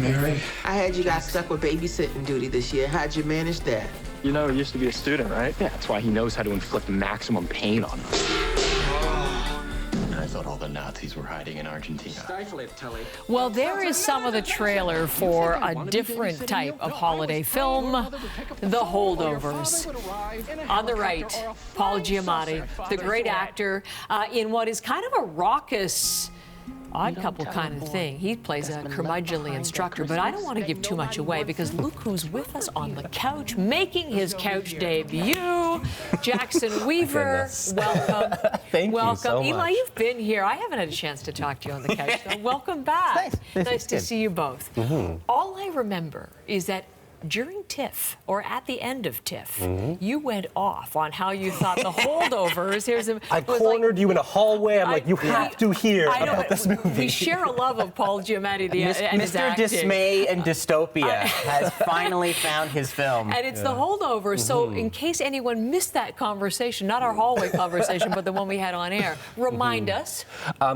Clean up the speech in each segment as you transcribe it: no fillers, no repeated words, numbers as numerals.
Mary? I heard you got stuck with babysitting duty this year. How'd you manage that? You know, he used to be a student, right? Yeah, that's why he knows how to inflict maximum pain on us. I thought all the Nazis were hiding in Argentina. Stifle it, Tully. Well, there is some of the trailer for a different type of holiday film, The Holdovers. On the right, Paul Giamatti, the great actor, in what is kind of a raucous Odd Couple kind of thing. He plays a curmudgeonly instructor, but I don't want to give too much away because look who's with us on the couch, making his couch debut. Jackson Weaver, welcome. Thank you so much. Eli, you've been here. I haven't had a chance to talk to you on the couch, so welcome back. Nice to see you both. All I remember is that during TIFF, or at the end of TIFF, you went off on how you thought The Holdovers. I cornered you in a hallway. I'm like, you have to hear about this movie. We share a love of Paul Giamatti and his Mr. acting. Dismay and Dystopia has finally found his film. And it's The Holdovers. So in case anyone missed that conversation, not our hallway conversation, but the one we had on air, remind us.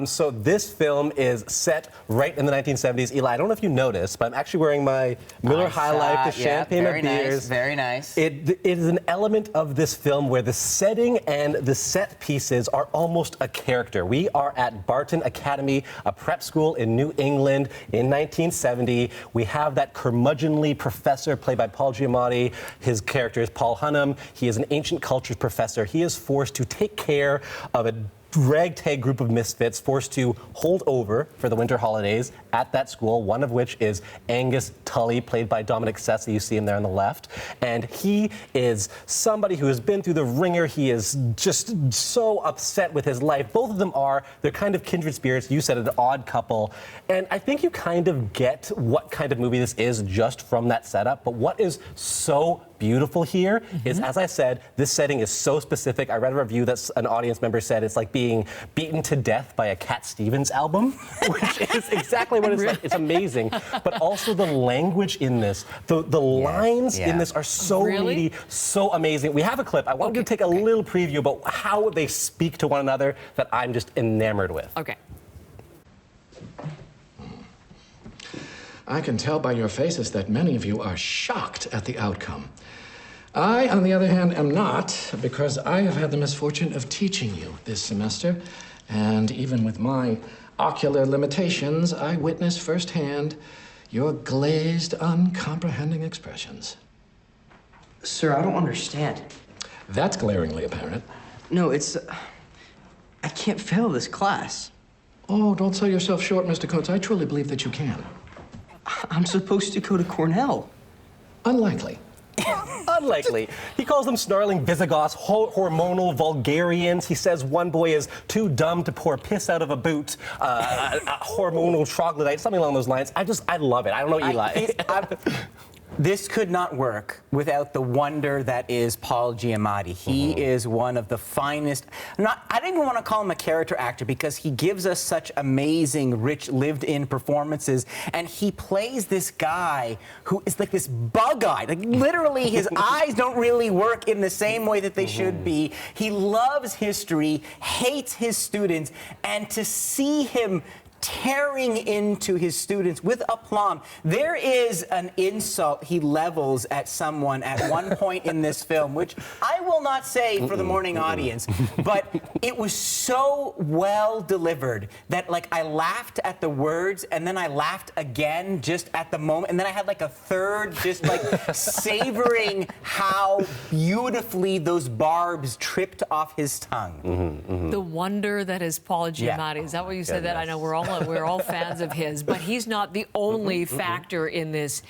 So this film is set right in the 1970s. Eli, I don't know if you noticed, but I'm actually wearing my Miller High Life, the champagne of beers. Very nice. It is an element of this film where the setting and the set pieces are almost a character. We are at Barton Academy, a prep school in New England in 1970. We have that curmudgeonly professor played by Paul Giamatti. His character is Paul Hunnam. He is an ancient cultures professor. He is forced to take care of a ragtag group of misfits forced to hold over for the winter holidays at that school, one of which is Angus Tully, played by Dominic Sessa. You see him there on the left. And he is somebody who has been through the ringer. He is just so upset with his life. Both of them are. They're kind of kindred spirits. You said an odd couple. And I think you kind of get what kind of movie this is just from that setup. But what is so beautiful here is, as I said, this setting is so specific. I read a review that an audience member said it's like being beaten to death by a Cat Stevens album, which is exactly what it's like. It's amazing. But also the language in this, the lines in this are so meaty, so amazing. We have a clip. I wanted to take a little preview about how they speak to one another that I'm just enamored with. Okay. I can tell by your faces that many of you are shocked at the outcome. I, on the other hand, am not, because I have had the misfortune of teaching you this semester, and even with my ocular limitations, I witnessed firsthand your glazed, uncomprehending expressions. Sir, I don't understand. That's glaringly apparent. No, it's... I can't fail this class. Oh, don't sell yourself short, Mr. Coates. I truly believe that you can. I'm supposed to go to Cornell. Unlikely. Unlikely. He calls them snarling Visigoths, hormonal vulgarians. He says one boy is too dumb to pour piss out of a boot, a hormonal troglodyte, something along those lines. I love it. I don't know, Eli. This could not work without the wonder that is Paul Giamatti. He is one of the finest. I don't even want to call him a character actor because he gives us such amazing, rich, lived-in performances. And he plays this guy who is like this bug-eyed. Like literally, his eyes don't really work in the same way that they should be. He loves history, hates his students, and to see him tearing into his students with aplomb. There is an insult he levels at someone at one point in this film, which I will not say for the morning audience, but it was so well delivered that like I laughed at the words and then I laughed again just at the moment, and then I had like a third just like savoring how beautifully those barbs tripped off his tongue. The wonder that is Paul Giamatti. Is that what you said? That I know we're all fans of his, but he's not the only factor in this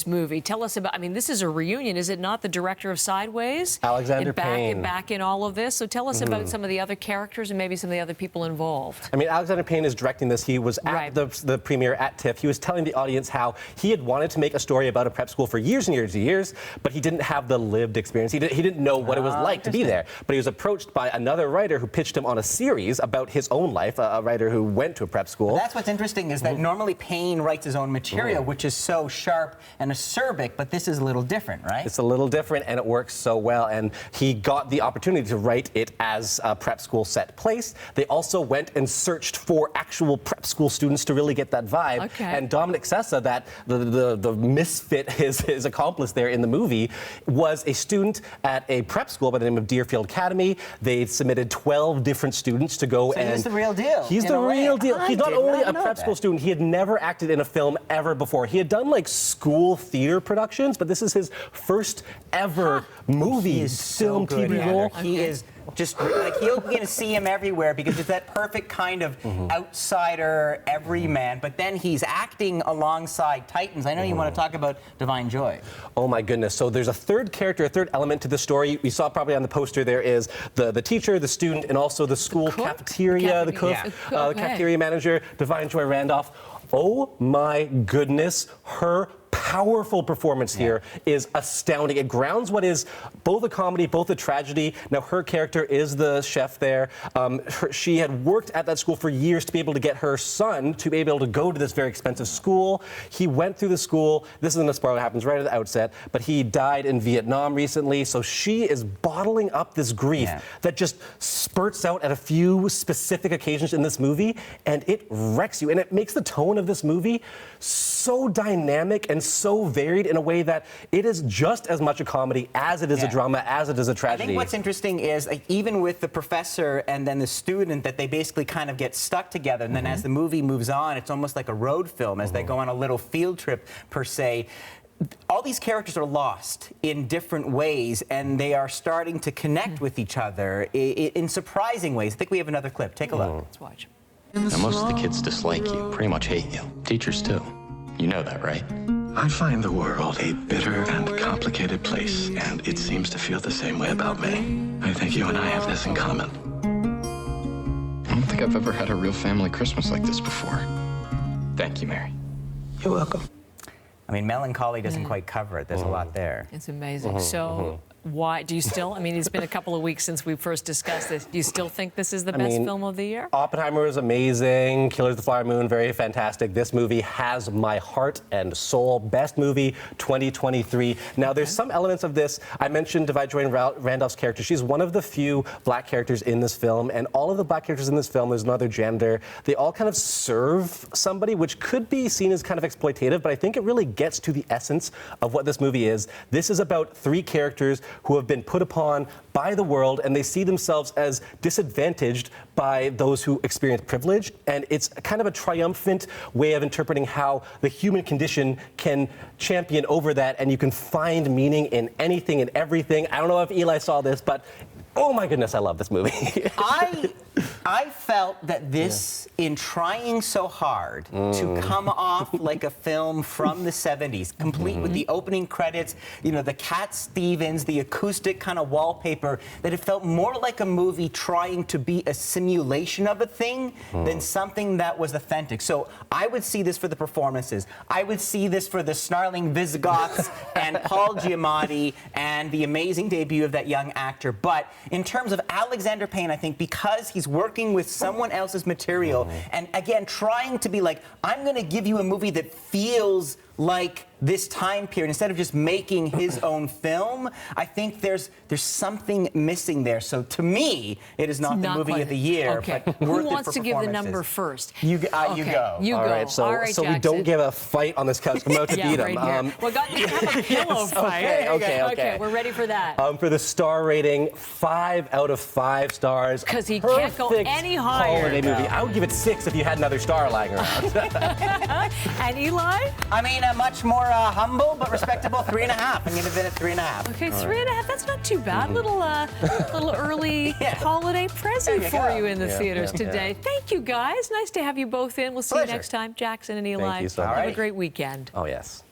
movie. Tell us about. I mean, this is a reunion, is it not? The director of Sideways, Alexander Payne, back in all of this. So tell us about some of the other characters and maybe some of the other people involved. I mean, Alexander Payne is directing this. He was at the premiere at TIFF. He was telling the audience how he had wanted to make a story about a prep school for years and years and years, but he didn't have the lived experience. He didn't know what it was like to be there. But he was approached by another writer who pitched him on a series about his own life, a writer who went to a prep school. That's what's interesting is that normally Payne writes his own material, which is so sharp and acerbic, but this is a little different, right? It's a little different, and it works so well. And he got the opportunity to write it as a prep school set place. They also went and searched for actual prep school students to really get that vibe. Okay. And Dominic Sessa, that the misfit, his accomplice there in the movie, was a student at a prep school by the name of Deerfield Academy. They submitted 12 different students to go So and... he's the real deal. He's the real deal. He's not only a prep that. school student, he had never acted in a film ever before. He had done like school theater productions, but this is his first ever movie, He is film, so good TV at it. role. He is just like, you're going to see him everywhere because it's that perfect kind of outsider, everyman. But then he's acting alongside titans. I know you want to talk about Divine Joy. Oh my goodness. So there's a third character, a third element to the story. We saw probably on the poster there is the teacher, the student, and also the school cafeteria, the cook, the cafeteria manager, Divine Joy Randolph. Oh my goodness, her powerful performance here is astounding. It grounds what is both a comedy, both a tragedy. Now, her character is the chef there. She had worked at that school for years to be able to get her son to be able to go to this very expensive school. He went through the school. This isn't a spoiler, it happens right at the outset, but he died in Vietnam recently. So she is bottling up this grief that just spurts out at a few specific occasions in this movie, and it wrecks you. And it makes the tone of this movie so dynamic and so varied in a way that it is just as much a comedy as it is a drama, as it is a tragedy. I think what's interesting is, like, even with the professor and then the student, that they basically kind of get stuck together. And then as the movie moves on, it's almost like a road film as they go on a little field trip, per se. All these characters are lost in different ways, and they are starting to connect with each other in surprising ways. I think we have another clip. Take a look. Let's watch. Now, most of the kids dislike you, pretty much hate you. Teachers too. You know that, right? I find the world a bitter and complicated place, and it seems to feel the same way about me. I think you and I have this in common. I don't think I've ever had a real family Christmas like this before. Thank you, Mary. You're welcome. I mean, melancholy doesn't quite cover it. There's a lot there. It's amazing. So why do you still, I mean, it's been a couple of weeks since we first discussed this. Do you still think this is the best film of the year? Oppenheimer is amazing. Killers of the Flower Moon, very fantastic. This movie has my heart and soul. Best movie 2023. Now, there's some elements of this. I mentioned Divine Joy Randolph's character. She's one of the few black characters in this film, and all of the black characters in this film, there's another janitor, they all kind of serve somebody, which could be seen as kind of exploitative, but I think it really gets to the essence of what this movie is. This is about three characters who have been put upon by the world, and they see themselves as disadvantaged by those who experience privilege. And it's kind of a triumphant way of interpreting how the human condition can champion over that, and you can find meaning in anything and everything. I don't know if Eli saw this, but oh my goodness, I love this movie. I felt that this, in trying so hard to come off like a film from the 70s, complete with the opening credits, you know, the Cat Stevens, the acoustic kind of wallpaper, that it felt more like a movie trying to be a simulation of a thing than something that was authentic. So I would see this for the performances. I would see this for the snarling Visigoths and Paul Giamatti and the amazing debut of that young actor. But in terms of Alexander Payne, I think because he's working with someone else's material and, again, trying to be like, I'm going to give you a movie that feels like this time period instead of just making his own film, I think there's something missing there. So to me, it is not the movie of the year. Okay. But Who worth it wants for to give the performances. number first? You go. You All go. right, so, All right, so we Jackson. don't give a fight on this couch. Come out to beat him. Right here. Well, got to have a pillow fight. Okay. We're ready for that. For the star rating, 5 out of 5 stars. Because he can't go Perfect any higher. holiday movie. I would give it 6 if you had another star lying around. And Eli? I mean, a much more humble but respectable 3.5. I'm going to give it a 3.5. Okay, 3.5. That's not too bad. Little early holiday present for you in the theaters today. Thank you, guys. Nice to have you both in. We'll see you next time. Jackson and Eli. Thank you so much. Have a great weekend. Oh, yes.